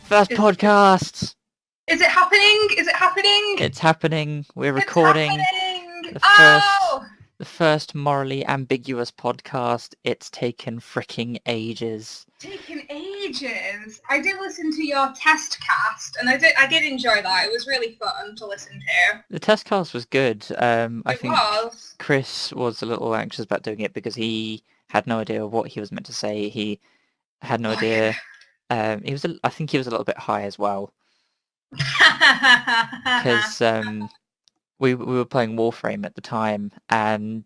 First Is podcast. is it happening? Is it happening? It's happening. We're It's recording happening! the first Oh! the first morally ambiguous podcast. It's taken freaking ages. Taken ages. I did listen to your test cast, and I did enjoy that. It was really fun to listen to. The test cast was good. I It think was. Chris was a little anxious about doing it because he had no idea what he was meant to say. He had no Oh idea. I think he was a little bit high as well yeah. because we were playing Warframe at the time, and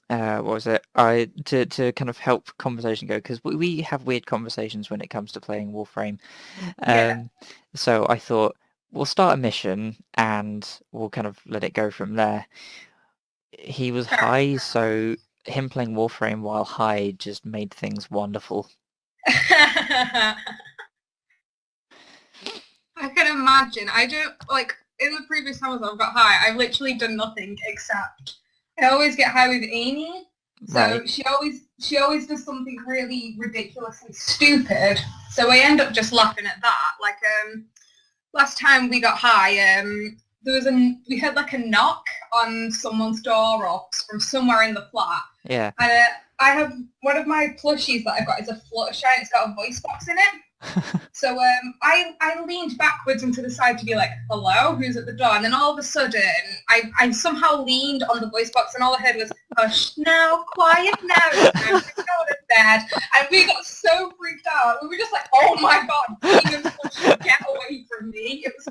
what was it? I to kind of help conversation go because we have weird conversations when it comes to playing Warframe. Yeah. Um, so I thought we'll start a mission and we'll kind of let it go from there. He was Fair high, so him playing Warframe while high just made things wonderful. enough. I can imagine. I don't like in the previous times I've got high. I've literally done nothing except I always get high with Amy. Right. So she always does something really ridiculously stupid. So I end up just laughing at that. Like last time we got high, we heard like a knock on someone's door or from somewhere in the flat. Yeah. And I have one of my plushies that I've got is a Fluttershy and it's got a voice box in it. So I leaned backwards and to the side to be like, hello, who's at the door? And then all of a sudden, I somehow leaned on the voice box and all I heard was, hush now, quiet now, it's time to go to bed. And we got so freaked out. We were just like, oh my God, demon Flush, get away from me. It was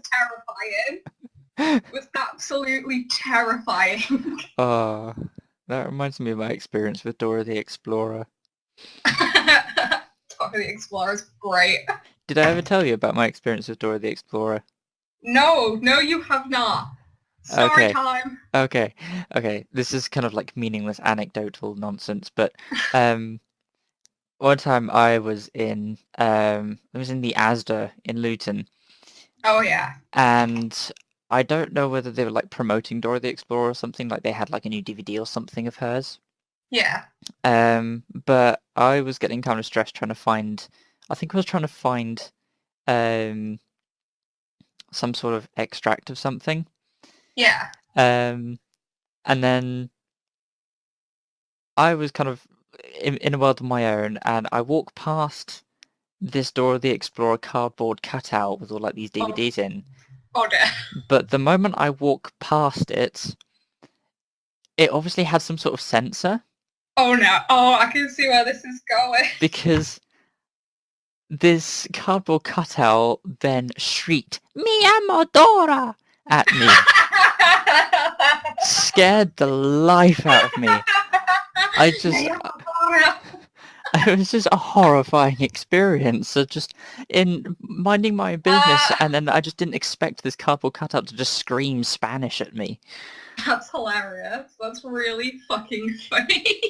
terrifying. It was absolutely terrifying. Oh, that reminds me of my experience with Dora the Explorer. Talk of the Explorer's great. Did I ever tell you about my experience with Dora the Explorer? No, you have not. Story Okay. time. Okay, okay. This is kind of like meaningless anecdotal nonsense, but um, one time I was in the Asda in Luton, Oh yeah. and I don't know whether they were like promoting Dora the Explorer or something, like they had like a new DVD or something of hers. Yeah. But I was getting kind of stressed trying to find, I think I was trying to find um some sort of extract of something. Yeah. Um, and then I was kind of in a world of my own, and I walk past this Dora the Explorer cardboard cutout with all like these Oh, DVDs in. oh dear. But the moment I walk past it, it obviously had some sort of sensor Oh no. Oh, I can see where this is going. because this cardboard cutout then shrieked, "Mi amo Dora!" at me, scared the life out of me. I just, it was just a horrifying experience. So just in minding my business, and then I just didn't expect this cardboard cutout to just scream Spanish at me. That's hilarious. That's really fucking funny.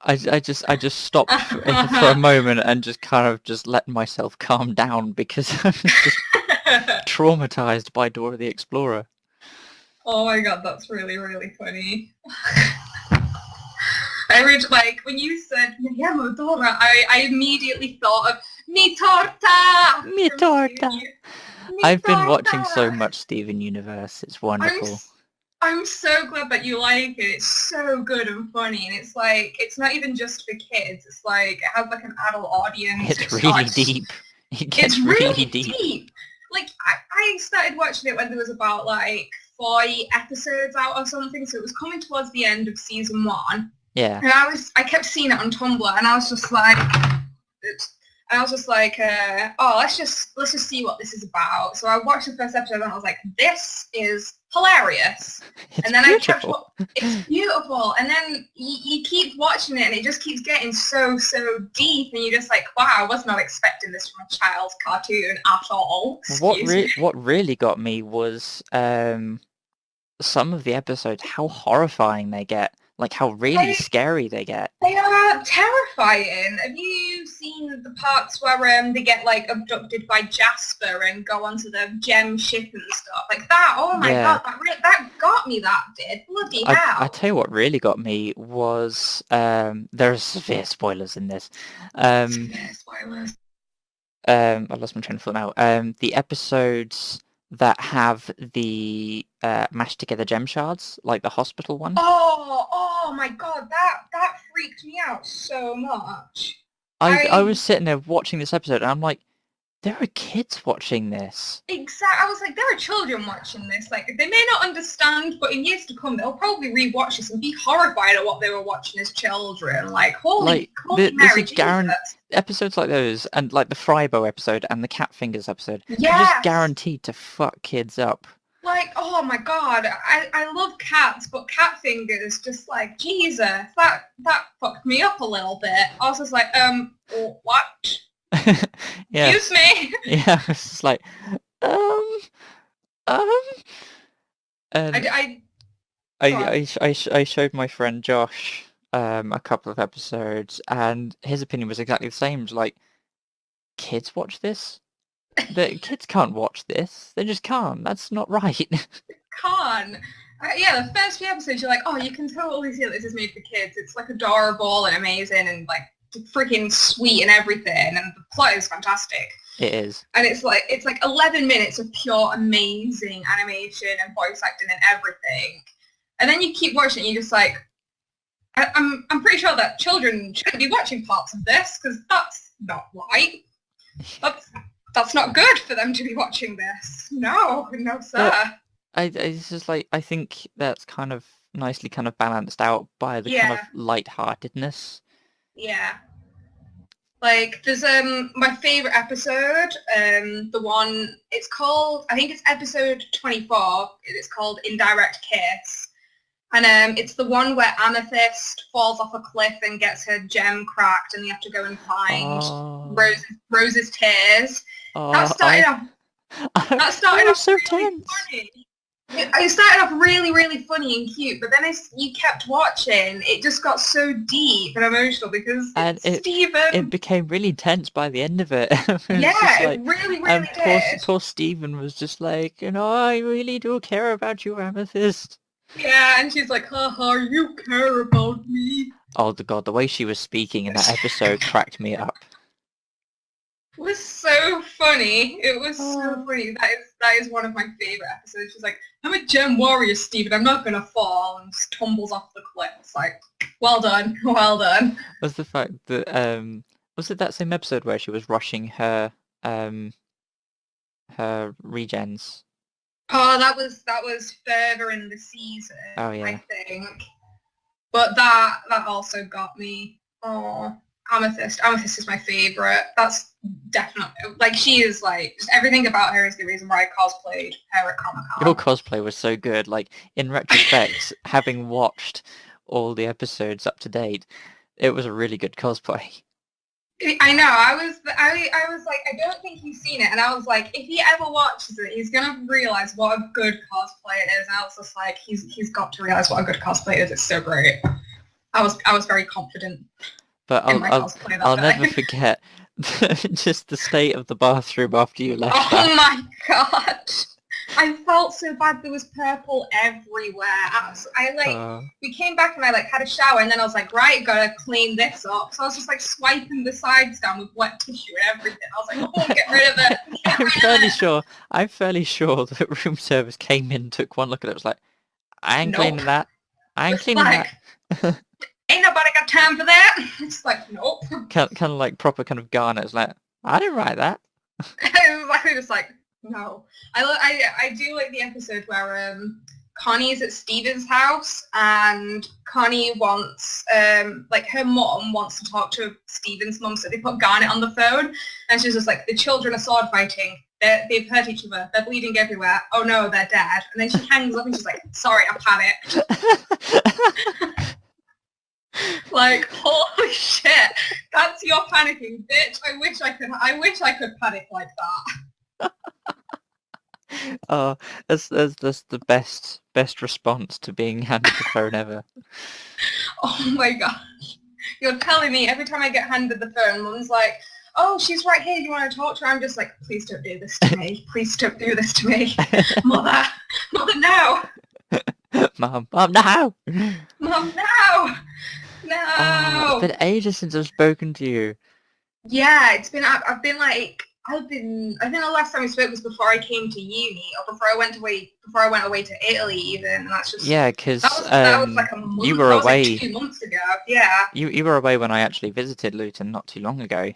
I just stopped for a moment and just kind of just let myself calm down because I was just traumatized by Dora the Explorer. Oh my God, that's really, really funny. Like when you said "Mi amo Dora," I immediately thought of "Mi torta" Mi from torta. Mi I've been watching so torta. much Steven Universe. It's I'm wonderful. I'm so glad that you like it. It's so good and funny, and it's like it's not even just for kids. It's like it has like an adult audience. It's really deep. It It's gets really really deep. deep. Like I started watching it when there was about like 40 episodes out or something, so it was coming towards the end of season one. Yeah. And I kept seeing it on Tumblr, and I was just like, oh, let's just see what this is about. So I watched the first episode, and I was like, this is hilarious. It's And then beautiful. it's beautiful, and then you keep watching it, and it just keeps getting so deep, and you're just like, wow, I was not expecting this from a child's cartoon at all. Excuse me. What really got me was some of the episodes, how horrifying they get. Like how really They scary they get. They are terrifying. Have you seen the parts where they get like abducted by Jasper and go onto the gem ship and stuff like that? Oh my Yeah. God, that got me. That did. Bloody I hell. tell you what really got me was there are severe spoilers in this. Um Severe spoilers. I lost my train of thought now. The episodes that have the mashed together gem shards, like the hospital one. Oh my god, that freaked me out so much. I was sitting there watching this episode, and I'm like, there are kids watching this. Exactly. I was like, there are children watching this. Like, they may not understand, but in years to come, they'll probably rewatch this and be horrified at what they were watching as children. Like, holy Mary, Jesus. Episodes like those, and like the Frybo episode and the Cat Fingers episode, are Yes. just guaranteed to fuck kids up. Like, oh my god, I love cats, but cat fingers, just like, Jesus, that fucked me up a little bit. I was just like, what? Yeah. Excuse me? Yeah, it's just like, and I showed my friend Josh a couple of episodes, and his opinion was exactly the same. Like, kids watch this? The kids can't watch this. They just can't. That's not right. Can't. Yeah, the first few episodes, you're like, oh, you can totally see that this is made for kids. It's like adorable and amazing and like freaking sweet and everything, and the plot is fantastic. It is. And it's like 11 minutes of pure amazing animation and voice acting and everything. And then you keep watching and you're just like, I'm pretty sure that children shouldn't be watching parts of this because that's not right. That's not good for them to be watching this. No, sir. It's just like, I think that's kind of nicely kind of balanced out by the kind of lightheartedness. Yeah. Like, there's my favourite episode, the one, it's called, I think it's episode 24, it's called Indirect Kiss. And it's the one where Amethyst falls off a cliff and gets her gem cracked and they have to go and find Rose's tears. That started off so really tense. funny. It started off really, really funny and cute, but then as you kept watching, it just got so deep and emotional because Stephen. It became really tense by the end of it. It really, really did. Poor Stephen was just like, I really do care about you, Amethyst. Yeah, and she's like, haha, you care about me. Oh, God, the way she was speaking in that episode cracked me up. It was so funny. It was so funny. That is one of my favourite episodes. She's like, I'm a gem warrior, Stephen. I'm not going to fall, and just tumbles off the cliff. It's like, well done. Well done. Was the fact that, was it that same episode where she was rushing her regens? Oh, that was further in the season, oh, yeah. I think. But that also got me. Oh, Amethyst. Amethyst is my favourite. That's definitely, like, she is, like, just everything about her is the reason why I cosplayed her at Comic-Con. Your cosplay was so good. Like, in retrospect, having watched all the episodes up to date, it was a really good cosplay. I know. I was like, I don't think he's seen it, and I was like, if he ever watches it, he's gonna realize what a good cosplay it is. And I was just like, he's got to realize what a good cosplay is. It's so great. I was very confident. But I'll never forget just the state of the bathroom after you left. Oh my god! I felt so bad. There was purple everywhere. We came back and I had a shower, and then I was like, right, gotta clean this up. So I was just swiping the sides down with wet tissue and everything. I was like, oh, get rid of it. I'm fairly sure that room service came in, took one look at it, was like, I ain't cleaning that. I ain't cleaning that. Ain't nobody got time for that. It's like, nope. Kind of like proper kind of Garnet. It's like, I didn't write that. I was just like, no. I do like the episode where Connie's at Steven's house and Connie wants, her mom wants to talk to Steven's mum, so they put Garnet on the phone, and she's just like, the children are sword fighting. They've hurt each other. They're bleeding everywhere. Oh no, they're dead. And then she hangs up and she's like, sorry, I panicked. Like, holy shit, that's your panicking, bitch. I wish I could panic like that. Oh, that's the best response to being handed the phone ever. Oh my gosh. You're telling me every time I get handed the phone, Mum's like, oh, she's right here, you want to talk to her? I'm just like, please don't do this to me. Please don't do this to me. Mother, no. Mom, no. Mom, no. No. Oh, it's been ages since I've spoken to you. Yeah, I've been I think the last time we spoke was before I came to uni, or before I went away to Italy even, and that's just Yeah, because that was like a month. you were That was like away. 2 months ago. Yeah. You were away when I actually visited Luton not too long ago.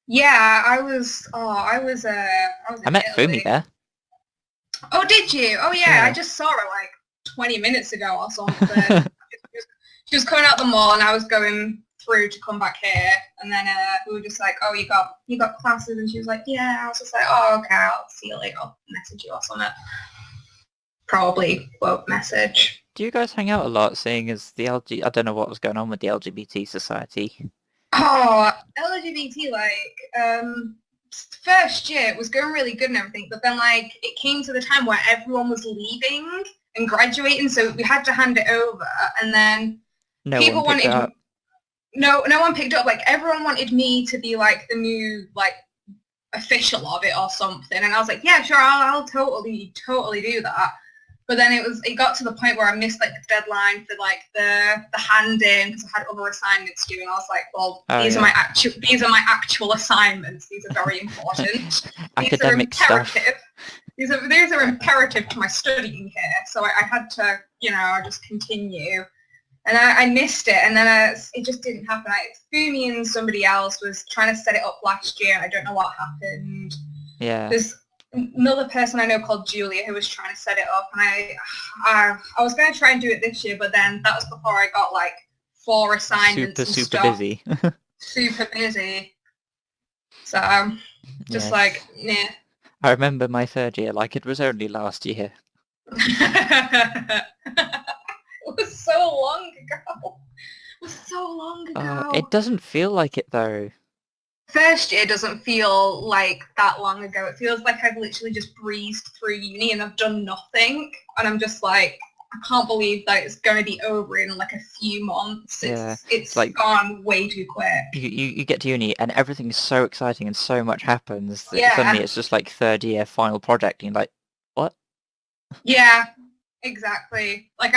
Yeah, I was. Oh, I was I in met Fumi Italy. there. Oh, did you? Oh, yeah. I Yeah. just saw her like 20 minutes ago or something. She was coming out the mall, and I was going through to come back here. And then we were just like, "Oh, you got classes?" And she was like, "Yeah." I was just like, "Oh, okay. I'll see you later. I'll message you or something." Probably won't message. Do you guys hang out a lot, seeing as the I don't know what was going on with the LGBT society. Oh, LGBT, first year it was going really good and everything, but then like it came to the time where everyone was leaving and graduating, so we had to hand it over, and then No one people picked it wanted up. no one picked it up. Like everyone wanted me to be like the new like official of it or something, and I was like, yeah, sure, I'll totally do that. But then it got to the point where I missed like the deadline for like the hand in because I had other assignments due, and I was like, well, Oh, these yeah. are my actual assignments. These are very important. Academic these are stuff. imperative. These are imperative to my studying here. So I had to, just continue. And I missed it, and then it just didn't happen. Fumi and somebody else was trying to set it up last year, and I don't know what happened. Yeah. There's another person I know called Julia who was trying to set it up, and I was going to try and do it this year, but then that was before I got like 4 assignments and Super stuff. busy. Super busy. So just Yes. like, yeah. I remember my third year like it was only last year. It was so long ago. It was so long ago. It doesn't feel like it though. First year doesn't feel like that long ago. It feels like I've literally just breezed through uni and I've done nothing. And I'm just like, I can't believe that it's going to be over in like a few months. It's like gone way too quick. you get to uni and everything's so exciting and so much happens that Yeah. suddenly it's just like third year final project and you're like, what? Yeah, exactly. Like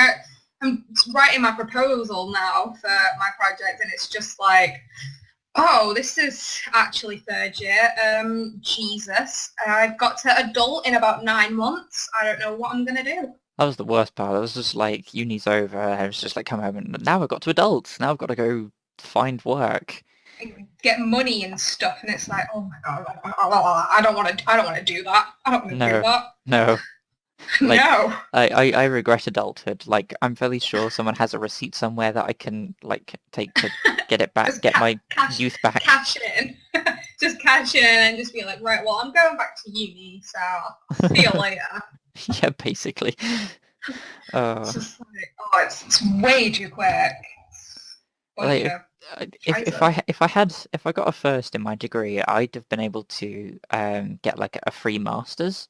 I'm writing my proposal now for my project, and it's just like, oh, this is actually third year. Jesus, I've got to adult in about 9 months. I don't know what I'm gonna do. That was the worst part. I was just like, uni's over. I was just like, come home and now I've got to adult. Now I've got to go find work. Get money and stuff, and it's like, oh my god, I don't want to do that. I don't want to do that. No. Like, no. I regret adulthood. Like, I'm fairly sure someone has a receipt somewhere that I can, like, take to get it back, get my youth back. Cash in. Just cash in and just be like, right, well, I'm going back to uni, so I'll see you later. Yeah, basically. It's just like, oh, it's way too quick. Like, if I got a first in my degree, I'd have been able to get like a free master's.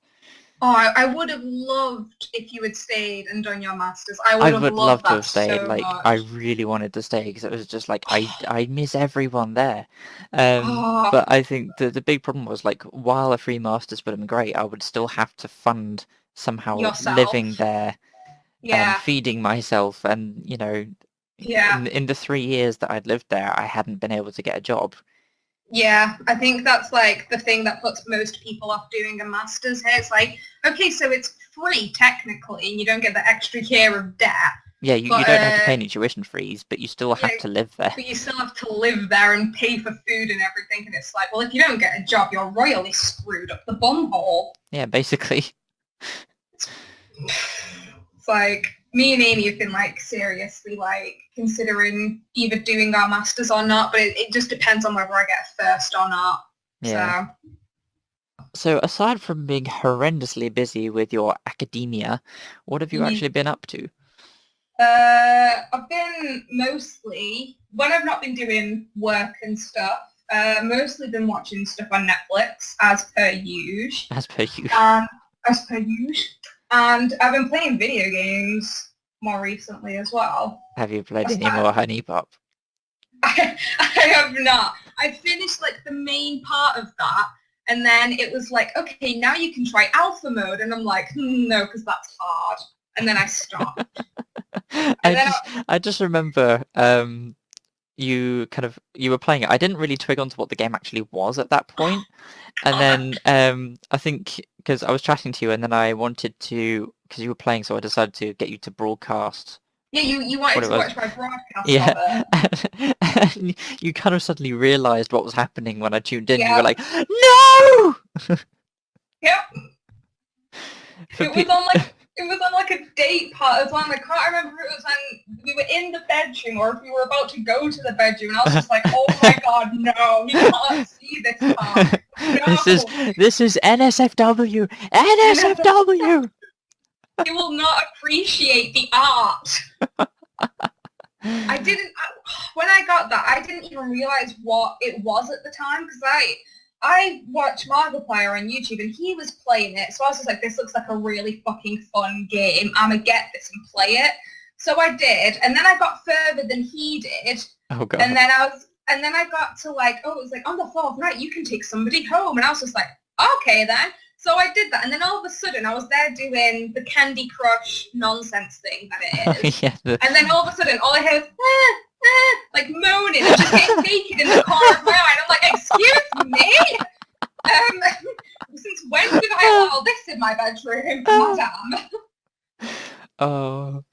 Oh, I would have loved if you had stayed and done your masters. I I would would have love loved to that have stayed. so Like, much. I really wanted to stay because it was just like I miss everyone there. Oh, But I think the big problem was like while a free master's would have been great, I would still have to fund somehow yourself. living there and Yeah. feeding myself, and Yeah. in the 3 years that I'd lived there, I hadn't been able to get a job. Yeah, I think that's like the thing that puts most people off doing a master's here. It's like, okay, so it's free technically, and you don't get the extra year of debt. Yeah, you don't have to pay any tuition fees, but you still have to live there. But you still have to live there and pay for food and everything, and it's like, well, if you don't get a job, you're royally screwed up the bumhole. Yeah, basically. It's like, me and Amy have been like seriously like considering either doing our masters or not, but it just depends on whether I get a first or not. Yeah. So aside from being horrendously busy with your academia, what have you actually been up to? I've been mostly, when I've not been doing work and stuff, mostly been watching stuff on Netflix, as per usual. As per usual. As per usual. And I've been playing video games more recently as well. Have you played any more Honey Pop? I have not. I finished like the main part of that, and then it was like, okay, now you can try alpha mode, and I'm like, no, because that's hard. And then I stopped. I just remember you were playing it. I didn't really twig onto what the game actually was at that point. And then I think because I was chatting to you, and then I wanted to, because you were playing, so I decided to get you to broadcast Yeah, you what wanted it to was. watch my broadcast Yeah, of it. and you kind of suddenly realised what was happening when I tuned in. You were Yeah. like, "No!" Yep. For It was on like a date part as well. And I can't remember if it was when we were in the bedroom or if we were about to go to the bedroom. And I was just like, oh my god, no, you can't see this part. No. This is NSFW. And I thought, NSFW. you will not appreciate the art. When I got that, I didn't even realize what it was at the time because I watched Markiplier on YouTube and he was playing it, so I was just like, this looks like a really fucking fun game. I'm gonna get this and play it. So I did, and then I got further than he did. Oh god. And then I got to like, oh, it was like on the fourth night you can take somebody home, and I was just like, okay then. So I did that, and then all of a sudden I was there doing the Candy Crush nonsense thing that it is. Yeah, And then all of a sudden all I hear is like moaning and just getting naked in the corner of my eye. And I'm like, excuse me? Since when did I allow this in my bedroom, madam? Oh.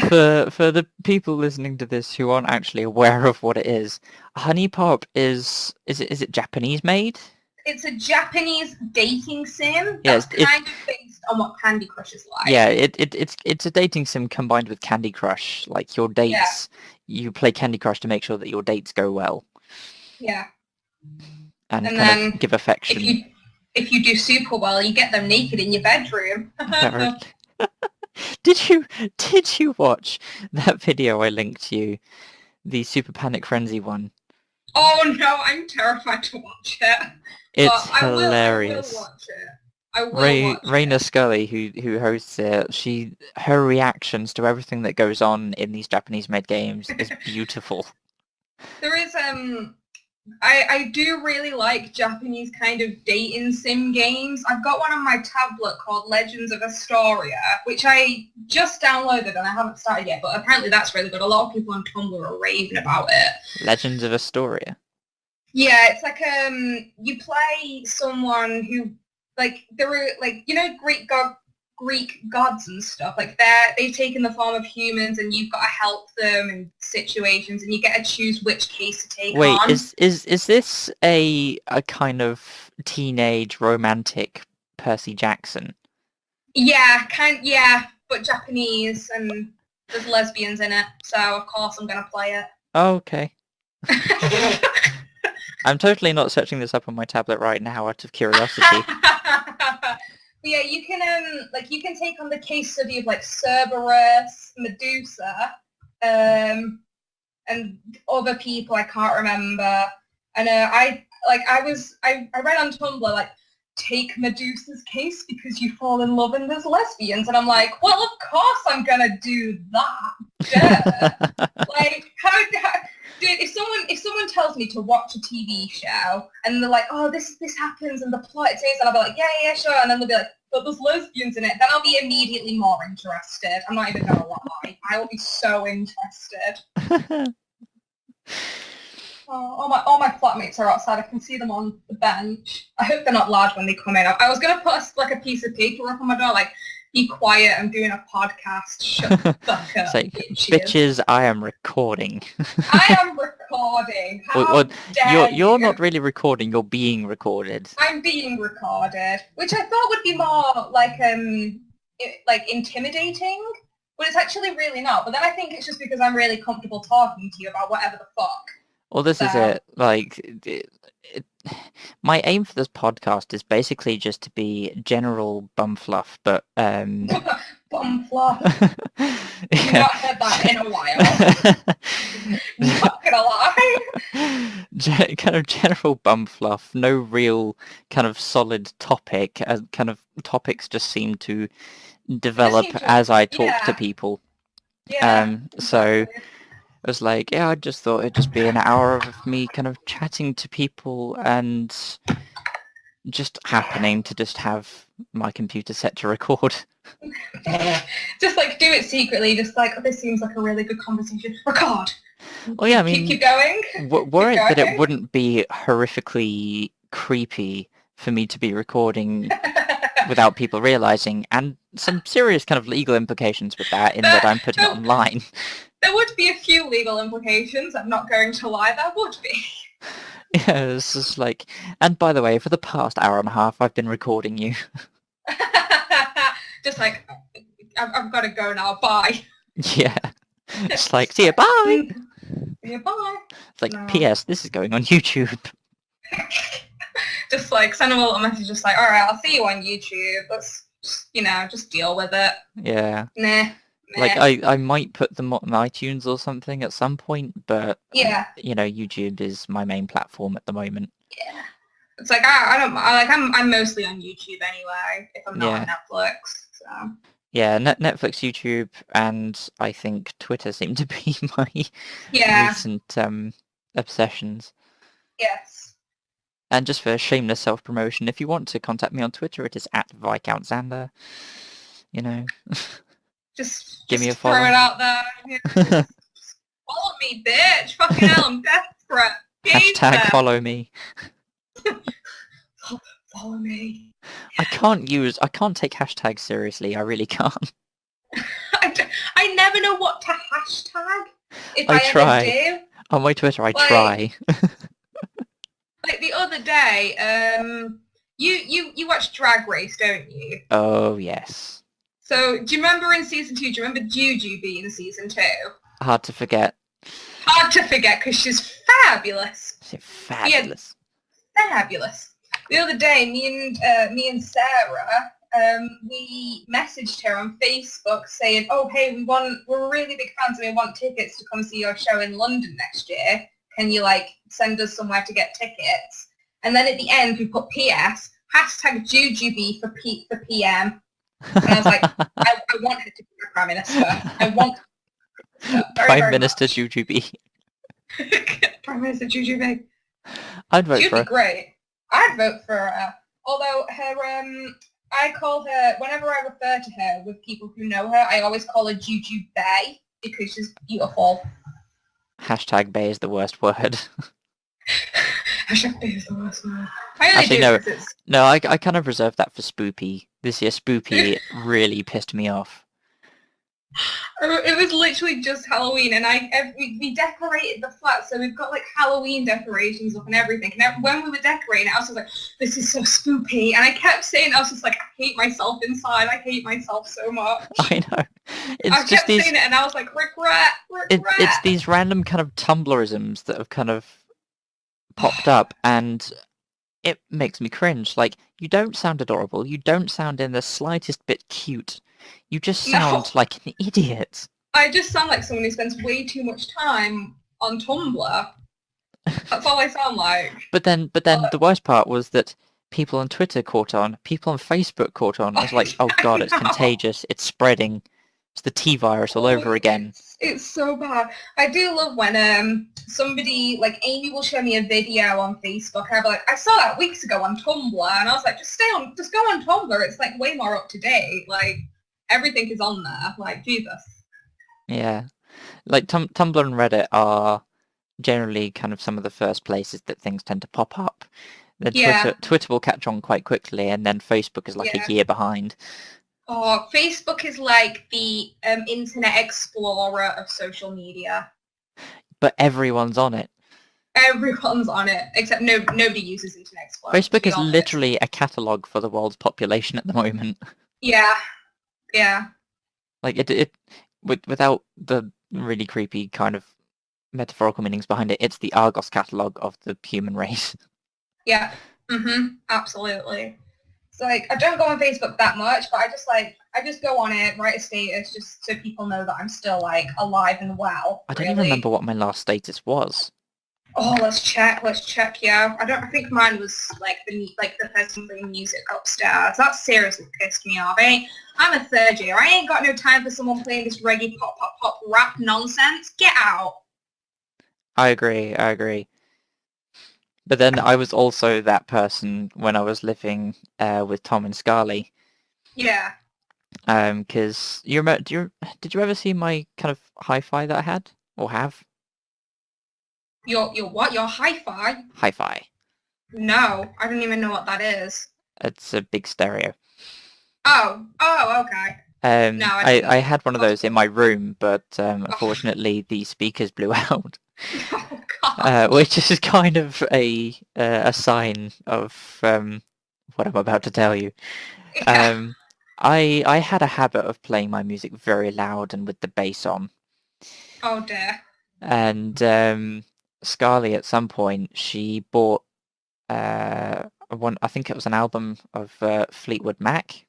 For the people listening to this who aren't actually aware of what it is, Honey Pop is it Japanese made? It's a Japanese dating sim Yeah, that's kind of based on what Candy Crush is like. Yeah, it's a dating sim combined with Candy Crush. Like your dates, you play Candy Crush to make sure that your dates go well. Yeah. And kind of give affection. If you do super well, you get them naked in your bedroom. Did you watch that video I linked to you, the Super Panic Frenzy one? Oh no, I'm terrified to watch it. It's hilarious. I will watch it. I will watch Raina Scully, who hosts it, her reactions to everything that goes on in these Japanese-made games is beautiful. There is I do really like Japanese kind of dating sim games. I've got one on my tablet called Legends of Astoria, which I just downloaded and I haven't started yet, but apparently that's really good. A lot of people on Tumblr are raving about it. Legends of Astoria? Yeah, it's like you play someone who like there were like, you know, Greek gods and stuff, like they've taken the form of humans and you've got to help them in situations and you get to choose which case to take on. Wait, is this a kind of teenage romantic Percy Jackson? Yeah, but Japanese, and there's lesbians in it, so of course I'm gonna play it. Oh, okay. I'm totally not searching this up on my tablet right now out of curiosity. Yeah, you can take on the case study of like Cerberus, Medusa, and other people I can't remember. And I read on Tumblr like, take Medusa's case because you fall in love and there's lesbians, and I'm like, well, of course I'm gonna do that. Duh. Like how dude, if someone tells me to watch a TV show and they're like, oh, this happens and the plot it says, and I'll be like, yeah, sure, and then they'll be like, but there's lesbians in it, then I'll be immediately more interested. I'm not even gonna lie. I will be so interested. All my flatmates are outside. I can see them on the bench. I hope they're not loud when they come in. I was gonna put a piece of paper up on my door, like, be quiet, I'm doing a podcast. Shut the fuck up, like, bitches, I am recording. I am recording. How dare you're not really recording, you're being recorded. I'm being recorded, which I thought would be more like intimidating, but it's actually really not. But then I think it's just because I'm really comfortable talking to you about whatever the fuck. Well, this is it. Like, my aim for this podcast is basically just to be general bum fluff, but bum fluff. I've not heard that in a while. Not gonna lie. Kind of general bum fluff. No real kind of solid topic. Kind of topics just seem to develop as I talk to people. Yeah. So. I was like, yeah, I just thought it'd just be an hour of me kind of chatting to people and just happening to just have my computer set to record. Just like do it secretly, just like, oh, this seems like a really good conversation. Record. Oh yeah, I mean, Keep going. were it that it going. wouldn't be horrifically creepy for me to be recording without people realizing, and some serious kind of legal implications with that, in that I'm putting it online. There would be a few legal implications, I'm not going to lie, there would be. Yeah, it's just like, and by the way, for the past hour and a half, I've been recording you. Just like, I've got to go now, bye. Yeah. It's like, see ya, bye! See ya, bye! It's like, No. P.S. This is going on YouTube. Just like, send them a little message, just like, alright, I'll see you on YouTube. Let's, just deal with it. Yeah. Nah. Like, I might put them on iTunes or something at some point, but, Yeah. YouTube is my main platform at the moment. Yeah. It's like, I'm mostly on YouTube anyway, if I'm not on Netflix, so. Yeah, Netflix, YouTube, and I think Twitter seem to be my recent obsessions. Yes. And just for shameless self-promotion, if you want to contact me on Twitter, it is @ViscountXander. Just give me a follow. Throw it out there. Just follow me, bitch. Fucking hell, I'm desperate. Hashtag follow me. Follow me. I can't take hashtags seriously. I really can't. I never know what to hashtag. If I try. ever do. On my Twitter, I try. Like the other day, you watch Drag Race, don't you? Oh yes. So do you remember in season 2? Do you remember Juju being in season 2? Hard to forget. Hard to forget because she's fabulous. She's fabulous. Yeah, fabulous. The other day, me and Sarah, we messaged her on Facebook saying, "Oh, hey, we're really big fans and we want tickets to come see your show in London next year. Can you send us somewhere to get tickets?" And then at the end, we put PS #JujuB for PM. And I was like, I want her to be the Prime Minister. I want Prime Minister Jujubee. Prime Minister Jujubee. I'd vote for her. She'd be great. I'd vote for her. Although her, I call her, whenever I refer to her with people who know her, I always call her Juju Bay because she's beautiful. #Bay is the worst word. #Bay is the worst word. Actually, no, I kind of reserved that for Spoopy. This year, Spoopy really pissed me off. It was literally just Halloween, and we decorated the flat, so we've got Halloween decorations up and everything. And when we were decorating, I was just like, "This is so spoopy," and I kept saying, I was just like, "I hate myself inside. I hate myself so much." I know. I kept saying it, and I was like, regret. It's these random kind of Tumblrisms that have kind of popped up, and it makes me cringe. Like, you don't sound adorable. You don't sound in the slightest bit cute. You just sound like an idiot. I just sound like someone who spends way too much time on Tumblr. That's all I sound like. But then the worst part was that people on Twitter caught on. People on Facebook caught on. I was like, oh god, it's contagious. It's spreading. It's the T-virus all over again. It's so bad. I do love when somebody, Amy will show me a video on Facebook, and I'll be like, "I saw that weeks ago on Tumblr," and I was like, just go on Tumblr. It's way more up to date. Everything is on there. Jesus. Yeah. Tumblr and Reddit are generally kind of some of the first places that things tend to pop up. Then Twitter will catch on quite quickly, and then Facebook is a year behind. Oh, Facebook is like the Internet Explorer of social media. But everyone's on it. Everyone's on it, except nobody uses Internet Explorer. Facebook is literally a catalogue for the world's population at the moment. Yeah. Without the really creepy kind of metaphorical meanings behind it, it's the Argos catalogue of the human race. Yeah. Absolutely. It's I don't go on Facebook that much, but I just go on it, write a status just so people know that I'm still alive and well. I don't even remember what my last status was. Oh, let's check, yeah. I think mine was the person playing music upstairs. That seriously pissed me off. I'm a third year. I ain't got no time for someone playing this reggae pop rap nonsense. Get out. I agree. But then I was also that person when I was living with Tom and Scarly. Yeah. Because you remember, did you ever see my kind of hi-fi that I had or have? Your what? Your hi-fi? Hi-fi. No, I don't even know what that is. It's a big stereo. Oh, okay. No, I don't I know. had one of those in my room, but Oh, unfortunately the speakers blew out, oh God. which is kind of a sign of what I'm about to tell you. Yeah. Um, I had a habit of playing my music very loud and with the bass on, Oh dear. and Scarly at some point she bought one. I think it was an album of Fleetwood Mac.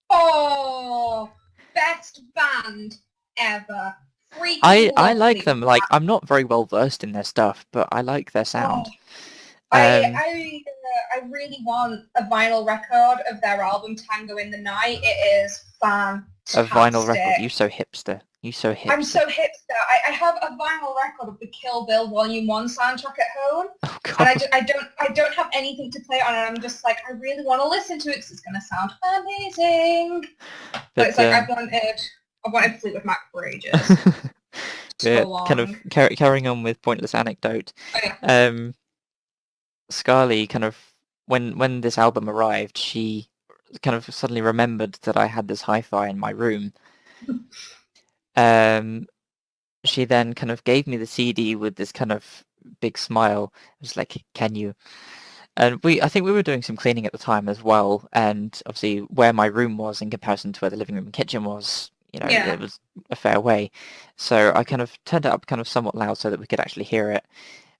Oh, best band ever. Freaking I love like Fleetwood them. Like, Mac. I'm not very well versed in their stuff, but I like their Oh, sound. I Um, I I really want a vinyl record of their album Tango in the Night. It is a vinyl record. fantastic. You so hipster. You so I'm hipster. so hipster. I have a vinyl record of the Kill Bill Volume 1 soundtrack at home. Oh And God. I don't have anything to play it on, and I'm just like, I really want to listen to it because it's going to sound amazing. But it's But like I've wanted Fleetwood Mac for ages. So but kind of long. carrying on with pointless anecdote. Oh, yeah. Um, Scarly kind of when this album arrived, she kind of suddenly remembered that I had this hi-fi in my room. Um, she then kind of gave me the CD with this kind of big smile. It was like, "Can you?" And I think we were doing some cleaning at the time as well, and obviously where my room was in comparison to where the living room and kitchen was, Yeah. it was a fair way. So I kind of turned it up kind of somewhat loud so that we could actually hear it.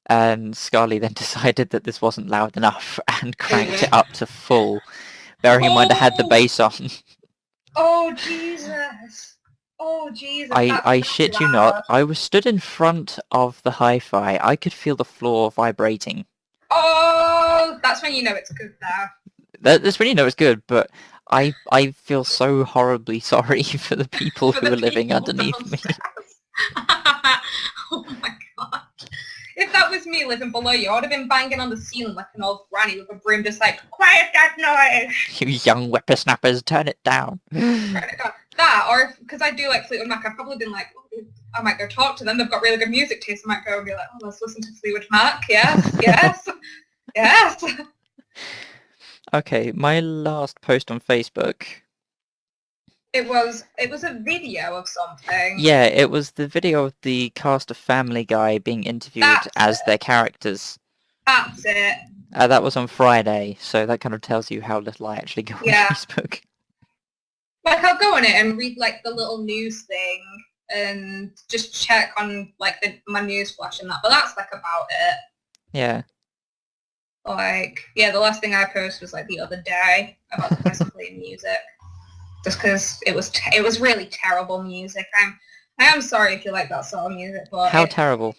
And Scarly then decided that this wasn't loud enough and cranked it up to full, bearing in mind I had the Oh, bass on. oh Jesus. Oh Jesus, that's I very shit you not, loud. I was stood in front of the hi-fi. I could feel the floor vibrating. Oh, that's when you know it's good now. That's when you know it's good, but I feel so horribly sorry for the people For who the are living people underneath me. downstairs. Oh my god. If that was me living below you, I would have been banging on the ceiling like an old granny with a broom, just like, quiet that noise. You young whippersnappers, turn it down. Turn it down. That, or because I do like Fleetwood Mac, I've probably been like, oh, I might go talk to them. They've got really good music taste. I might go and be like, oh, let's listen to Fleetwood Mac. Yes, yes, yes. Okay, my last post on Facebook. It was a video of something. Yeah, it was the video of the cast of Family Guy being interviewed That's as it. their characters. That's it. That was on Friday, so that kind of tells you how little I actually go on Yeah. Facebook. Like I'll go on it and read like the little news thing and just check on like my news flash and that. But that's like about it. Yeah. Like yeah, the last thing I posted was like the other day about the person playing music, just because it was really terrible music. I am sorry if you like that sort of music, but How terrible.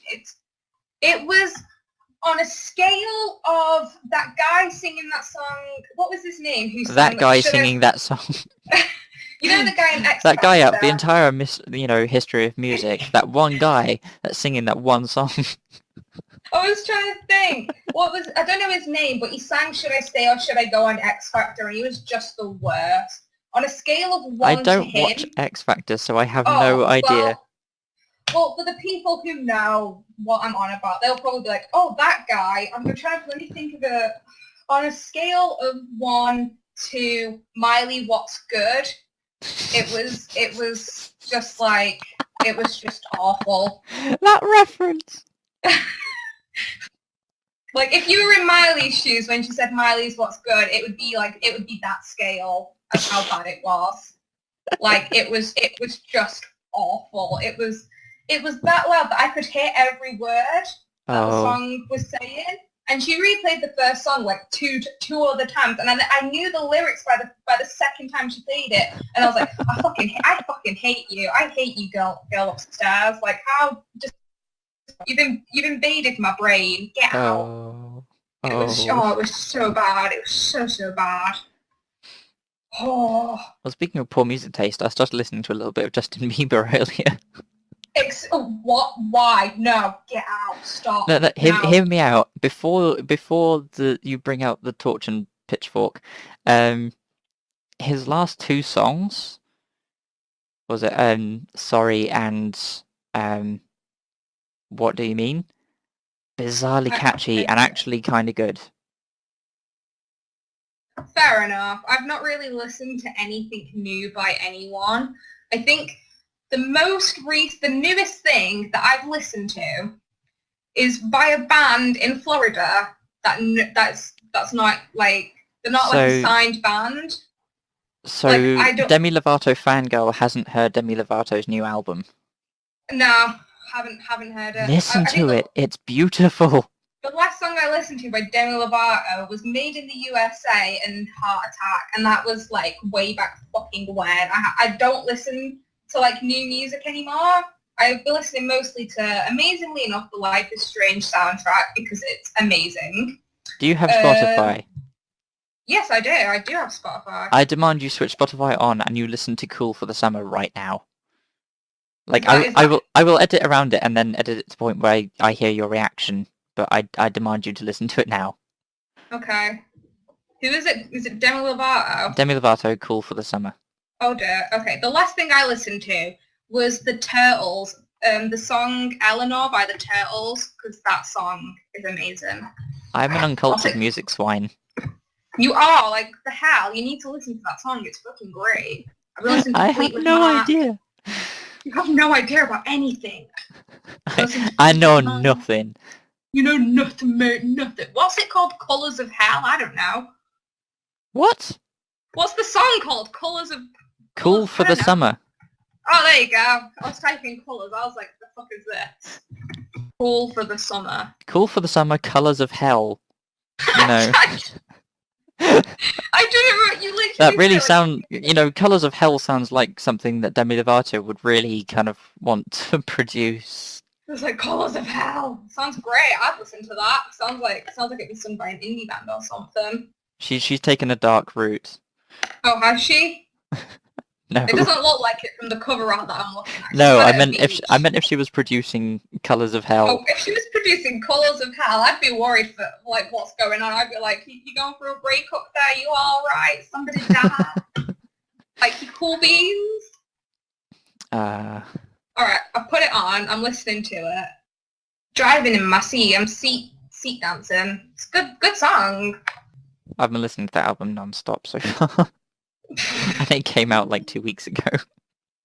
it was on a scale of that guy singing that song. What was his name? Who sang That guy Should I- singing that song. You know the guy in X That guy out the Factor? entire history of music. That one guy that's singing that one song. I was trying to think. I don't know his name, but he sang Should I Stay or Should I Go on X Factor, and he was just the worst. On a scale of 1 I to don't him. watch X Factor, so I have Oh, no idea. Well, for the people who know what I'm on about, they'll probably be like, oh, that guy. I'm going to try to let me think of it. On a scale of 1 to Miley, what's good? It was just like, it was just awful. That reference. Like if you were in Miley's shoes when she said Miley's what's good, it would be that scale of how bad it was. Like it was just awful. It was that loud that I could hear every word that the song was saying. And she replayed the first song like two other times, and I knew the lyrics by the second time she played it. And I was like, I fucking hate you. I hate you, girl upstairs. Like how just you've invaded my brain. Get out. It was so bad. It was so bad. Oh. Well, speaking of poor music taste, I started listening to a little bit of Justin Bieber earlier. What? Why? No, get out. Stop. No, Now. hear me out. Before you bring out the torch and pitchfork, his last two songs was it Sorry and um What Do You Mean? Bizarrely catchy and actually kind of good. Fair enough. I've not really listened to anything new by anyone. I think the newest thing that I've listened to is by a band in Florida that's not like they're not like a So signed band. so Like I don't Demi Lovato fangirl hasn't heard Demi Lovato's new album. no haven't heard it. Listen I think to it. It's beautiful. the last song I listened to by Demi Lovato was Made in the USA and Heart Attack, and that was like way back fucking when. I don't listen to like new music anymore. I've been listening mostly to, amazingly enough, the Life is Strange soundtrack because it's amazing. Do you have Spotify? Yes, I do. I do have Spotify. I demand you switch Spotify on and you listen to Cool for the Summer right now. Like That I will edit around it and then edit it to the point where I hear your reaction, but I demand you to listen to it now. Okay. Who is it? Is it Demi Lovato? Demi Lovato, Cool for the Summer. Oh dear. Okay. The last thing I listened to was the Turtles, the song Eleanor by the Turtles, because that song is amazing. I'm an uncultured music swine. You are, like, the hell? You need to listen to that song. It's fucking great. I've been listening to I have Fleetwood no Mac. idea. You have no idea about anything. I know nothing. You know nothing, mate, nothing. What's it called? Colours of Hell? I don't know. What? What's the song called? Colours of... Cool for the Summer. Oh, there you go. I was typing colours. I was like, the fuck is this? Cool for the Summer. Cool for the Summer, Colours of Hell. You know. I didn't. You literally. That really sound. Colours of Hell sounds like something that Demi Lovato would really kind of want to produce. It's like Colours of Hell. Sounds great. I'd listen to that. Sounds like it'd be sung by an indie band or something. She's taken a dark route. Oh, has she? No. It doesn't look like it from the cover art that I'm looking at. No, I meant if she was producing Colours of Hell. Oh, if she was producing Colours of Hell, I'd be worried for like what's going on. I'd be like, you going through a breakup there? You all right? Somebody died? Like, you cool beans? All right, I put it on. I'm listening to it. Driving in my seat. I'm seat dancing. It's a good song. I've been listening to that album non-stop so far. And it came out like 2 weeks ago.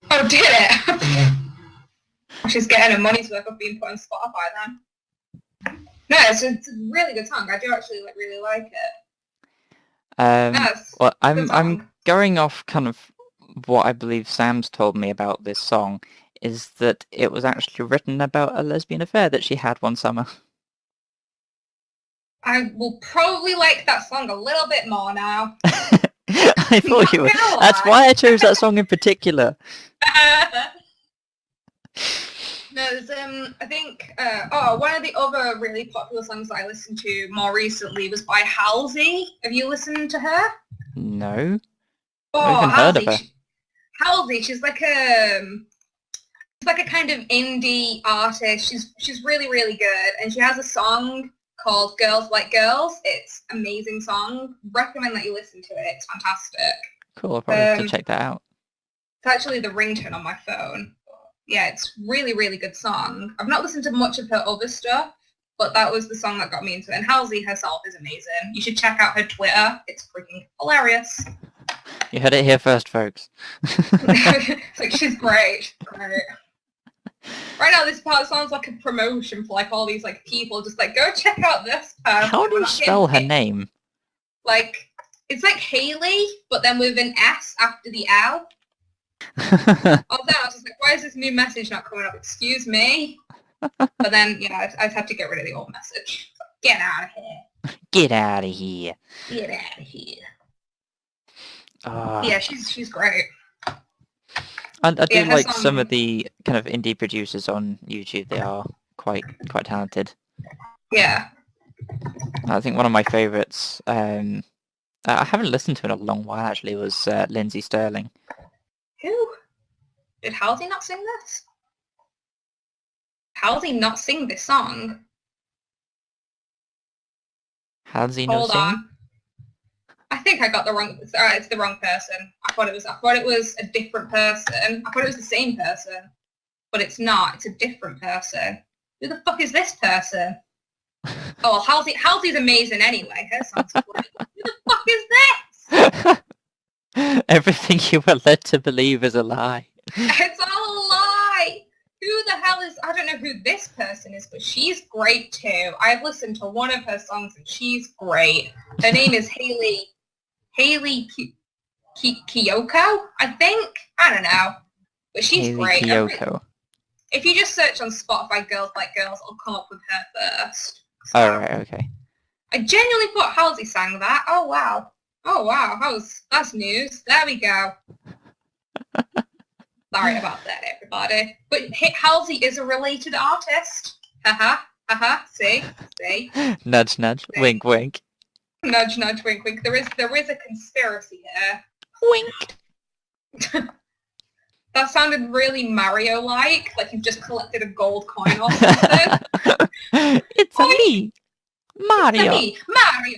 Oh, did it? She's getting her money's worth of being put on Spotify then. No, it's a really good song. I do actually really like it. Well, I'm going off kind of what I believe Sam's told me about this song is that it was actually written about a lesbian affair that she had one summer. I will probably like that song a little bit more now. I thought you would. That's why I chose that song in particular. No, there's I think one of the other really popular songs that I listened to more recently was by Halsey. Have you listened to her? No. Oh, I've even heard of her. Halsey, she's like a kind of indie artist. She's really good, and she has a song called Girls Like Girls. It's an amazing song. Recommend that you listen to it. It's fantastic. Cool, I'll probably have to check that out. It's actually the ringtone on my phone. Yeah, it's really good song. I've not listened to much of her other stuff, but that was the song that got me into it. And Halsey herself is amazing. You should check out her Twitter. It's freaking hilarious. You heard it here first, folks. It's like, she's great. Right now, this part sounds like a promotion for like all these like people. Just like, go check out this person. How do you spell her name? Like, it's like Haley, but then with an S after the L. I was just like, why is this new message not coming up? Excuse me. But then, I'd have to get rid of the old message. So, get out of here. Get out of here. Get out of here. Yeah, she's great. I do like some of the kind of indie producers on YouTube. They are quite talented. Yeah. I think one of my favourites, I haven't listened to in a long while actually, was Lindsay Sterling. Who? Did Halsey not sing this? How does he not sing this song? How does he not Hold sing? on. I think I got the wrong. It's the wrong person. I thought it was a different person. I thought it was the same person, but it's not. It's a different person. Who the fuck is this person? Oh, Halsey's amazing anyway. Her song's great. Who the fuck is this? Everything you were led to believe is a lie. It's all a lie. Who the hell is? I don't know who this person is, but she's great too. I've listened to one of her songs and she's great. Her name is Haley Kiyoko, I think. I don't know, but she's Haley great. Kiyoko. If you just search on Spotify "Girls Like Girls," it'll come up with her first. So, Oh, right, okay. I genuinely thought Halsey sang that. Oh wow. That's news. There we go. Sorry about that, everybody. But Halsey is a related artist. Haha, haha. See. Nudge, nudge. See? Wink, wink. Nudge, nudge, wink, wink. There is a conspiracy here. Wink. That sounded really Mario-like you've just collected a gold coin or something. It's a me, Mario. It's me, Mario.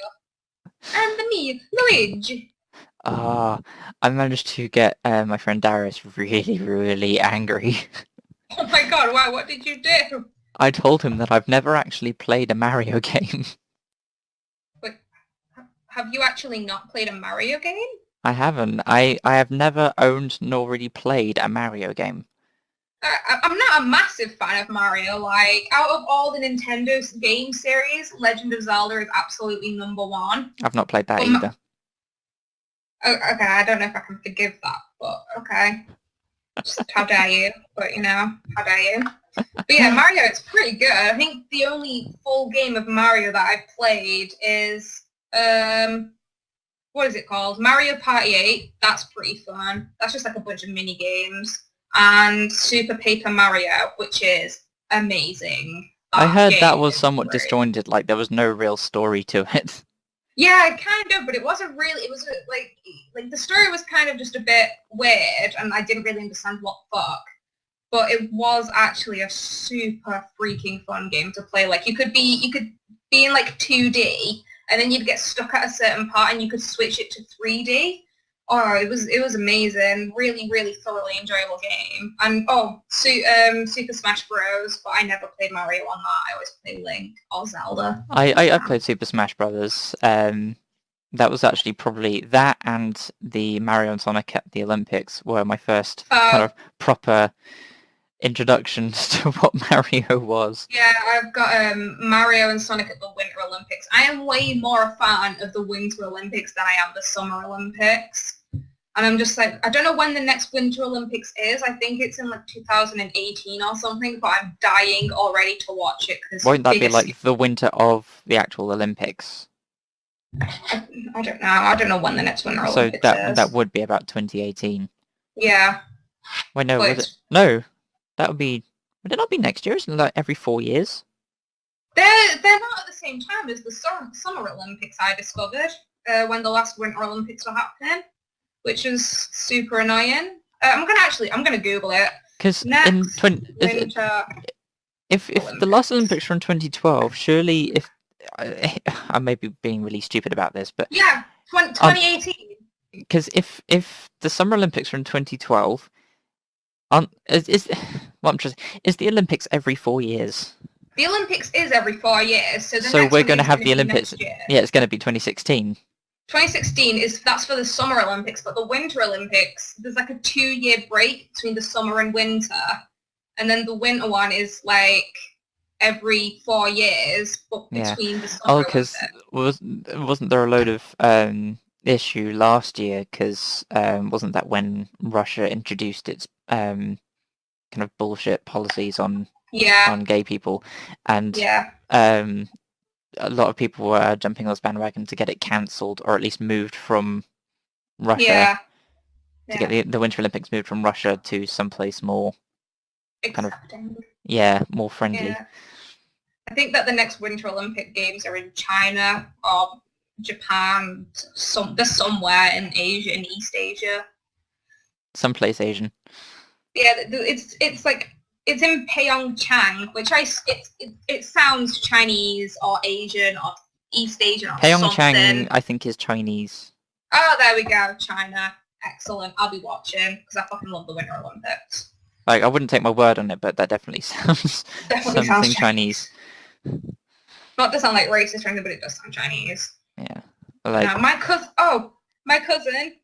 And the me, Luigi. Ah, I managed to get my friend Darius really, really angry. Oh my god, wow, what did you do? I told him that I've never actually played a Mario game. Wait, have you actually not played a Mario game? I haven't. I have never owned nor really played a Mario game. I'm not a massive fan of Mario. Out of all the Nintendo game series, Legend of Zelda is absolutely number one. I've not played that either. Okay, I don't know if I can forgive that, but okay. Just how dare you? But how dare you? But yeah, Mario, it's pretty good. I think the only full game of Mario that I've played is what is it called? Mario Party 8. That's pretty fun. That's just like a bunch of mini games. And Super Paper Mario, which is amazing. I heard that was is somewhat great. disjointed, like there was no real story to it. Yeah, kind of, but it wasn't really. It was like the story was kind of just a bit weird, and I didn't really understand what the fuck. But it was actually a super freaking fun game to play. Like you could be in like 2D, and then you'd get stuck at a certain part, and you could switch it to 3D. Oh, it was amazing. Really, really thoroughly enjoyable game. And Super Smash Bros. But I never played Mario on that. I always play Link or Zelda. I played Super Smash Brothers. That was actually probably that and the Mario and Sonic at the Olympics were my first kind of proper introductions to what Mario was. Yeah, I've got Mario and Sonic at the Winter Olympics. I am way more a fan of the Winter Olympics than I am the Summer Olympics. And I'm just like, I don't know when the next Winter Olympics is. I think it's in like 2018 or something, but I'm dying already to watch it. Cause Won't that be like the winter of the actual Olympics? I don't know. I don't know when the next Winter Olympics is. That would be about 2018. Yeah. Wait, no, was it? No, that would be... Would it not be next year? Isn't it like every 4 years? They're not at the same time as the Summer Olympics, I discovered, when the last Winter Olympics were happening, which is super annoying. I'm gonna Google it. Because if the last Olympics were in 2012, surely if I may be being really stupid about this, but yeah, 2018. Because if the Summer Olympics were in 2012, is the Olympics every 4 years? The Olympics is every 4 years, so we're going to have the Olympics. Yeah, it's going to be 2016. 2016 that's for the Summer Olympics, but the Winter Olympics, there's like a 2-year break between the summer and winter, and then the winter one is like every 4 years, but between the summer. Oh, because wasn't there a load of issue last year? Because wasn't that when Russia introduced its kind of bullshit policies on gay people, and a lot of people were jumping on this bandwagon to get it cancelled or at least moved from Russia. To get the Winter Olympics moved from Russia to someplace more more friendly. Yeah. I think that the next Winter Olympic Games are in China or Japan. They're somewhere in Asia, in East Asia. Someplace Asian. Yeah, it's like it's in Pyeongchang, which it sounds Chinese or Asian or East Asian or Pyeongchang, something. I think, is Chinese. Oh, there we go, China. Excellent. I'll be watching because I fucking love the Winter Olympics. Like, I wouldn't take my word on it, but that definitely sounds Definitely something sounds Chinese. Not to sound like racist or anything, but it does sound Chinese. Yeah. Like, No, my cousin.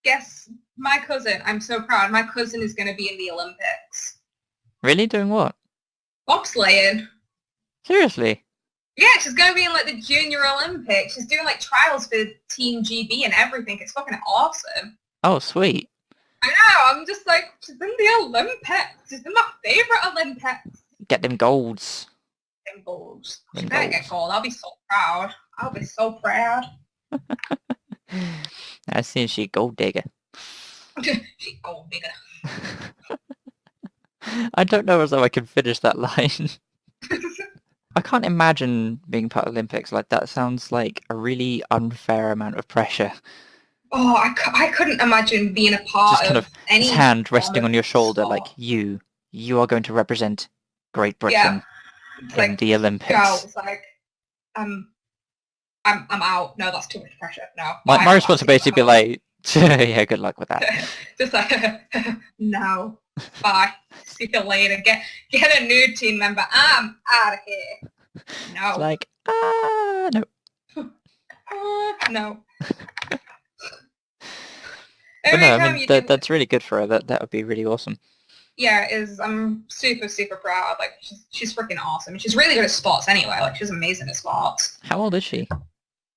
Guess my cousin. I'm so proud. My cousin is going to be in the Olympics. really? Doing what? Bobsleighing. Seriously? Yeah, she's going to be in like the Junior Olympics. She's doing like trials for Team GB and everything. It's fucking awesome. Oh, sweet. I know. I'm just like, she's in the Olympics. She's in my favorite Olympics. Get them golds. Them goals. She Them better golds. get gold. I'll be so proud. I'll be so proud. I see she gold digger. She gold digger. I don't know as though I can finish that line. I can't imagine being part of the Olympics. Like, that sounds like a really unfair amount of pressure. Oh, I couldn't imagine being a part Just kind of any his hand form resting of on your shoulder, sport. like, you are going to represent Great Britain It's in like, the Olympics. go. It's like, I'm out. No, that's too much pressure. No. My response would basically be like, yeah, good luck with that. Just like, no. Bye. See you later. Get a new team member. I'm out of here. No. It's like, no. No. But Every no, I time mean, you do, that's really good for her. That would be really awesome. yeah, I'm super, super proud. Like, she's freaking awesome. She's really good at sports anyway. Like, she's amazing at sports. How old is she?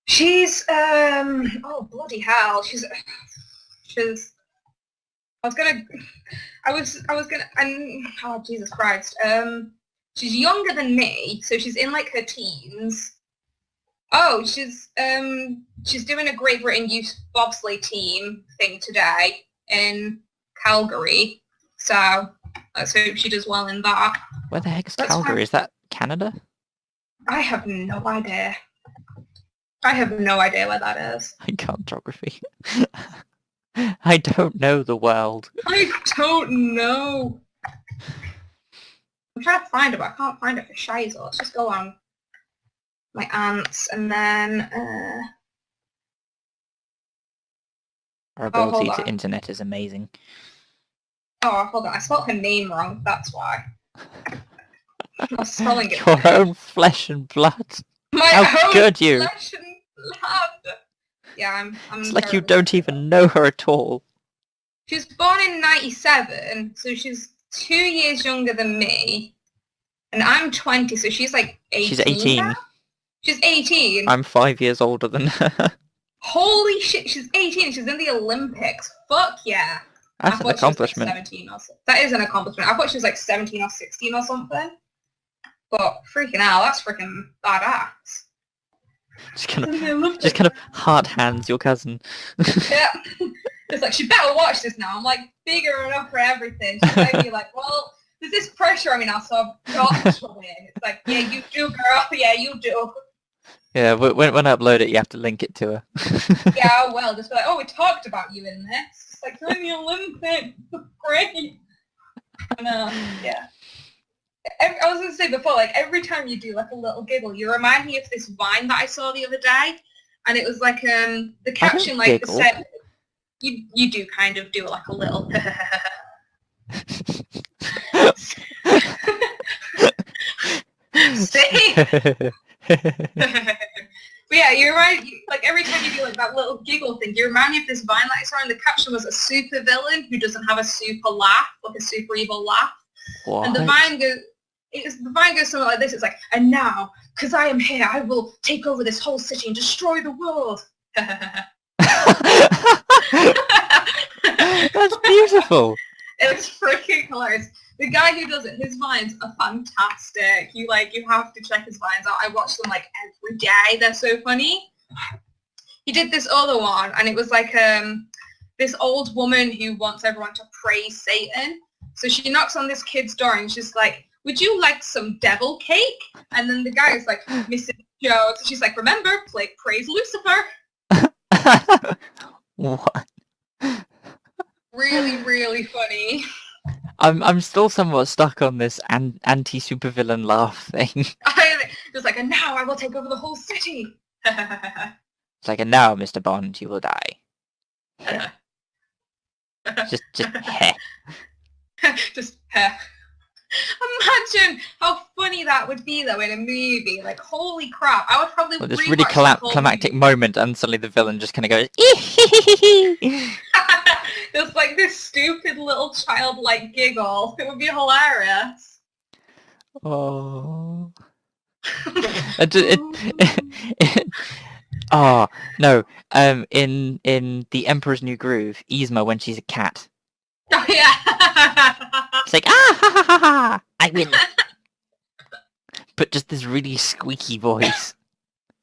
She's, oh, bloody hell. She's, I was gonna, and, oh, Jesus Christ. She's younger than me, so she's in, like, her teens. Oh, she's doing a Great Britain Youth Bobsleigh team thing today in Calgary. So let's hope she does well in that. Where the heck is That's Calgary? fine. Is that Canada? I have no idea. I have no idea where that is. I can't geography. I don't know the world. I don't know. I'm trying to find it, but I can't find it for Shiza. Let's just go on my aunts and then Our hold ability to on. internet is amazing. Oh, hold on. I spelled her name wrong. That's why. I'm spelling it. Your own flesh and blood. My How own could you? flesh and blood. Yeah, I'm It's like you terrible. don't even know her at all. She was born in 97, so she's 2 years younger than me. And I'm 20, so she's like 18 She's 18. now? She's 18. I'm 5 years older than her. Holy shit, she's 18. She's in the Olympics. Fuck yeah. That's I an thought she was, like, accomplishment. 17 or so. That is an accomplishment. I thought she was like 17 or 16 or something. But freaking hell, that's freaking badass. Just kind of heart hands your cousin. Yeah. It's like, she better watch this now. I'm like, bigger enough for everything. She's like, be like, well, there's this pressure on me now, so I've got to win. It's like, yeah, you do, girl. Yeah, you do. Yeah, when I upload it, you have to link it to her. Yeah, well, just be like, oh, we talked about you in this. It's like, you're in the Olympics. Great. And, yeah. I was going to say before, like, every time you do, like, a little giggle, you remind me of this Vine that I saw the other day. And it was, like, the caption, like, giggle. said, you do kind of do, like, a little... See? But yeah, like, every time you do, like, that little giggle thing, you remind me of this Vine that I saw, and the caption was a super villain who doesn't have a super laugh, like a super evil laugh. What? And the Vine goes something like this. It's like, and now, because I am here, I will take over this whole city and destroy the world. That's beautiful. It's freaking hilarious. The guy who does it, his Vines are fantastic. You have to check his Vines out. I watch them like every day. They're so funny. He did this other one, and it was like this old woman who wants everyone to praise Satan. So she knocks on this kid's door and she's like, would you like some devil cake? And then the guy is like, Mrs. Jones. She's like, remember, praise Lucifer. What? Really, really funny. I'm still somewhat stuck on this anti-supervillain laugh thing. Just like, and now I will take over the whole city. It's like, and now, Mr. Bond, you will die. Just heh. Just imagine how funny that would be though in a movie. Like, holy crap! I would probably Well, this rewatch really the whole climactic movie. moment, and suddenly the villain just kind of goes. There's like this stupid little childlike giggle. It would be hilarious. Oh. Oh no. In The Emperor's New Groove, Yzma when she's a cat. Oh yeah. It's like ah ha ha ha ha. I win. But just this really squeaky voice.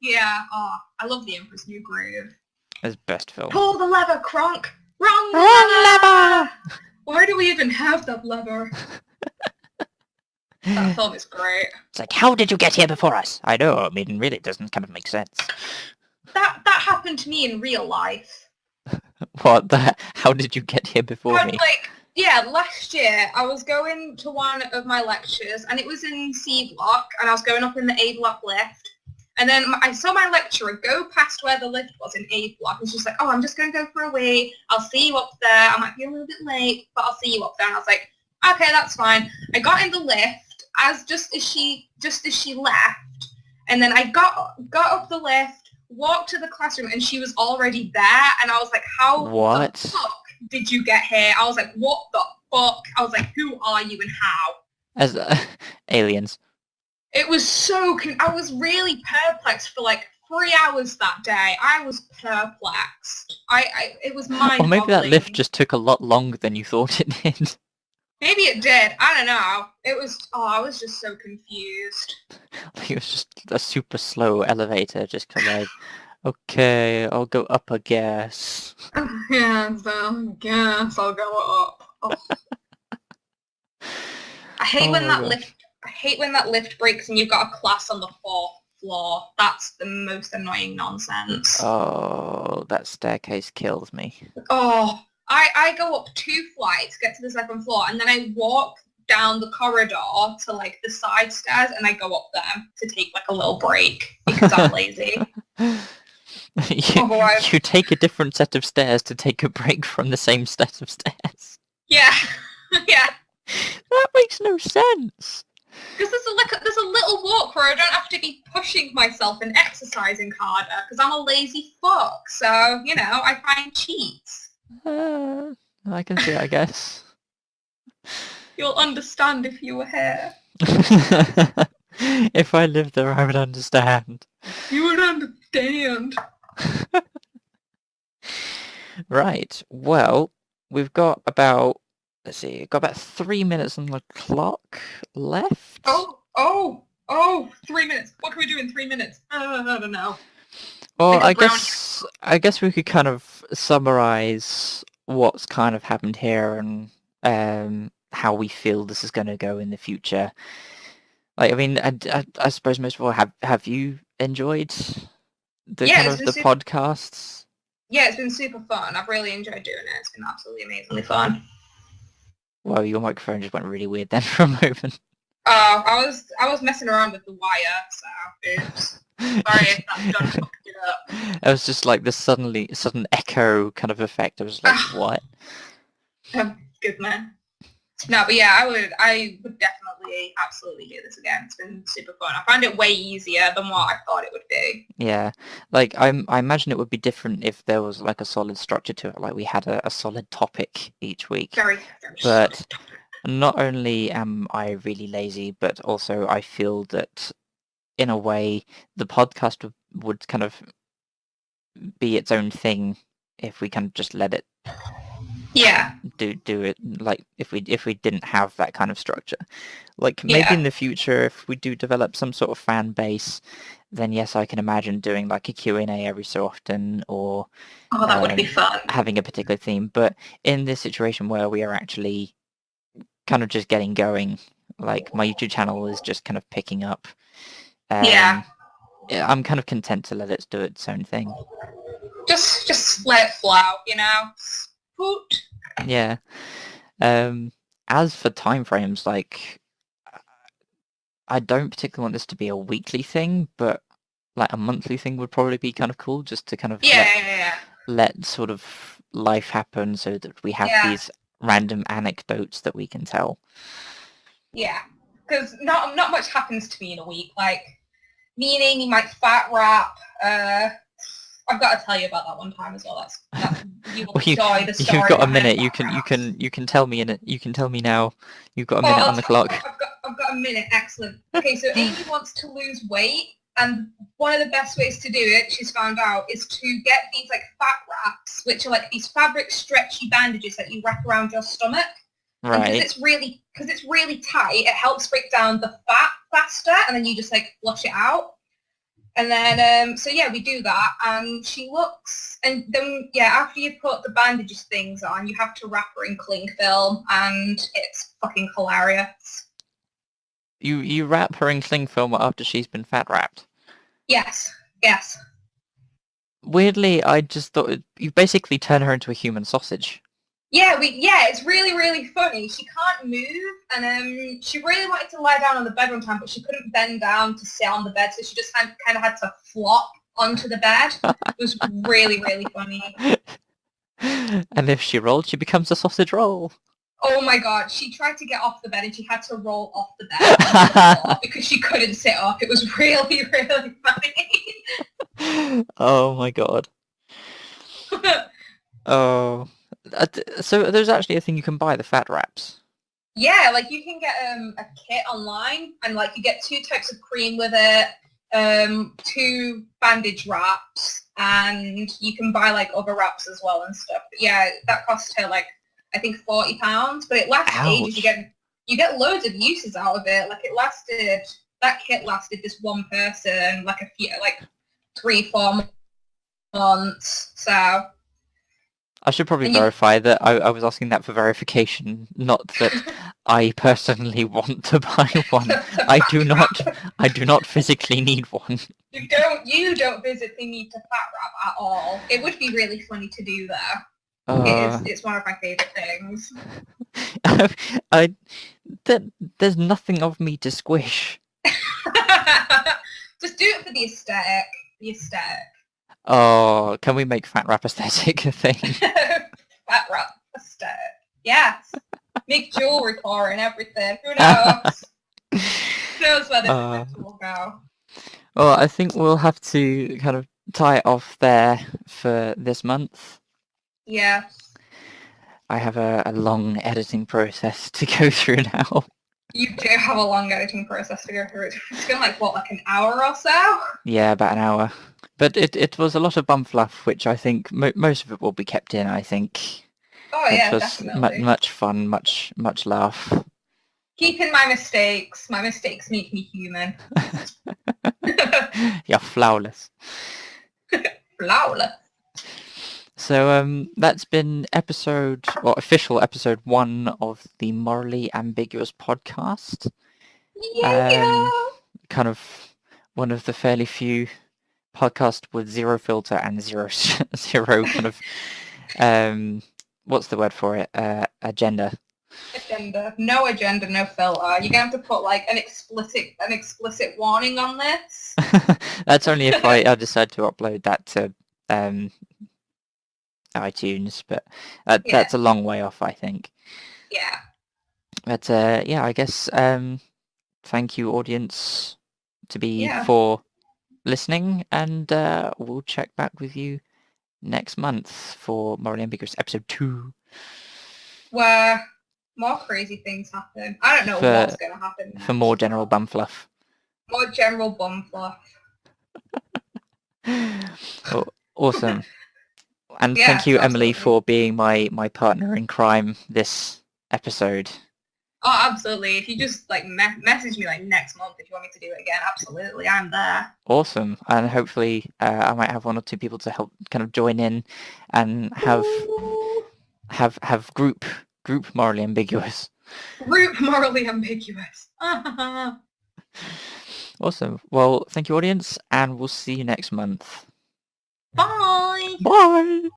Yeah. Oh, I love The Emperor's New Groove. It's best film. Pull the lever, Kronk. Wrong lever. Why do we even have that lever? That film is great. It's like, how did you get here before us? I know. I mean, really, it doesn't kind of make sense. That happened to me in real life. What? How did you get here before me? Yeah, last year I was going to one of my lectures and it was in C block and I was going up in the A block lift. And then I saw my lecturer go past where the lift was in A block and she was like, oh, I'm just going to go for a wee. I'll see you up there. I might be a little bit late, but I'll see you up there. And I was like, okay, that's fine. I got in the lift just as she left. And then I got up the lift, walked to the classroom and she was already there. And I was like, how What? the fuck did you get here? I was like, what the fuck? I was like, who are you and how? As aliens. It was so... I was really perplexed for like 3 hours that day. I was perplexed. It was mind-boggling. Or maybe that lift just took a lot longer than you thought it did. Maybe it did. I don't know. It was... Oh, I was just so confused. It was just a super slow elevator, just kind of like, okay, I'll go up, I guess. Yeah, so I guess I'll go up. Oh. I hate when that lift... I hate when that lift breaks and you've got a class on the 4th floor. That's the most annoying nonsense. Oh, that staircase kills me. Oh, I go up 2 flights, get to the 2nd floor, and then I walk down the corridor to like the side stairs and I go up there to take like a little break because I'm lazy. You take a different set of stairs to take a break from the same set of stairs. Yeah, yeah. That makes no sense. Because there's a little walk where I don't have to be pushing myself and exercising harder because I'm a lazy fuck. So, you know, I find cheats. I can see it, I guess. You'll understand if you were here. If I lived there, I would understand. You would understand. Right. Well, we've got about... Let's see, got about 3 minutes on the clock left. Oh, 3 minutes. What can we do in 3 minutes? I don't know. Well, I guess we could kind of summarize what's kind of happened here and how we feel this is going to go in the future. Like, I mean, I suppose most of all, have you enjoyed the podcasts? Yeah, it's been super fun. I've really enjoyed doing it. It's been absolutely amazingly fun. Well, your microphone just went really weird then for a moment. Oh, I was messing around with the wire, so oops. Sorry if that done fucked it up. It was just like this sudden echo kind of effect. I was like, what? Good man. No, but yeah, I would definitely absolutely do this again. It's been super fun. I found it way easier than what I thought it would be. Yeah, like I imagine it would be different if there was like a solid structure to it, like we had a solid topic each week. Very but not only am I really lazy, but also I feel that in a way the podcast would kind of be its own thing if we kind of just let it do it, like if we didn't have that kind of structure. Like maybe in the future if we do develop some sort of fan base, then yes, I can imagine doing like a Q&A every so often, or that would be fun, having a particular theme. But in this situation where we are actually kind of just getting going, like my YouTube channel is just kind of picking up, I'm kind of content to let it do its own thing. Just let it flow, you know. Yeah. And as for timeframes, like, I don't particularly want this to be a weekly thing, but like a monthly thing would probably be kind of cool, just to kind of Yeah. let sort of life happen, so that we have Yeah. these random anecdotes that we can tell. Yeah. Because not much happens to me in a week. Like, me and Amy might fat rap. I've got to tell you about that one time as well. That's you will Well, enjoy the story. you've got a behind minute. fat raps. You can tell me in it. You can tell me now. You've got a Oh, minute on the clock. I've got a minute. Excellent. Okay, so Amy wants to lose weight, and one of the best ways to do it, she's found out, is to get these like fat wraps, which are like these fabric stretchy bandages that you wrap around your stomach. And Right. because it's really tight, it helps break down the fat faster, and then you just like flush it out. And then, so yeah, we do that, and she looks, and then, yeah, after you put the bandages things on, you have to wrap her in cling film, and it's fucking hilarious. You wrap her in cling film after she's been fat wrapped. Yes. Weirdly, I just thought you basically turn her into a human sausage. Yeah, it's really, really funny. She can't move, and she really wanted to lie down on the bed one time, but she couldn't bend down to sit on the bed, so she just kind of had to flop onto the bed. It was really, really funny. And if she rolled, she becomes a sausage roll. Oh my god, she tried to get off the bed and she had to roll off the bed onto the floor because she couldn't sit up. It was really, really funny. Oh my god. Oh. So there's actually a thing you can buy, the fat wraps. Yeah, like you can get a kit online, and like you get 2 types of cream with it, 2 bandage wraps, and you can buy like other wraps as well and stuff. But yeah, that cost her like I think £40, but it lasts ages. You get loads of uses out of it. Like that kit lasted this one person like 3-4 months. So I should probably verify that I was asking that for verification, not that I personally want to buy one. I do not physically need one. You don't physically need to fat wrap at all. It would be really funny to do though. It's one of my favourite things. There's nothing of me to squish. Just do it for the aesthetic. The aesthetic. Oh, can we make fat rap aesthetic a thing? Fat rap aesthetic. Yes. Make jewelry for it and everything. Who knows? Who knows where this will go? Well, I think we'll have to kind of tie it off there for this month. Yeah. I have a long editing process to go through now. You do have a long editing process to go through. It's been like an hour or so? Yeah, about an hour. But it was a lot of bum fluff, which I think most of it will be kept in, I think. Oh yeah, was definitely. Much fun, much laugh. Keep in my mistakes. My mistakes make me human. You're flawless. Flawless. So that's been official episode 1 of the Morally Ambiguous podcast. Yeah. Kind of one of the fairly few podcasts with zero filter and zero kind of what's the word for it? Agenda. Agenda. No agenda, no filter. You're gonna have to put like an explicit warning on this. That's only if I decide to upload that to iTunes, but that's a long way off, I think. Yeah. But yeah, I guess thank you, audience, for listening, and we'll check back with you next month for Morally Ambiguous episode 2. Where more crazy things happen. I don't know what's going to happen next. For more general bum fluff. More general bum fluff. Oh, awesome. And thank you, Emily, for being my partner in crime this episode. Oh, absolutely. If you just like message me like next month if you want me to do it again, absolutely, I'm there. Awesome. And hopefully I might have 1 or 2 people to help kind of join in and have group Morally Ambiguous. Group Morally Ambiguous. Awesome. Well, thank you, audience, and we'll see you next month. Bye. Bye.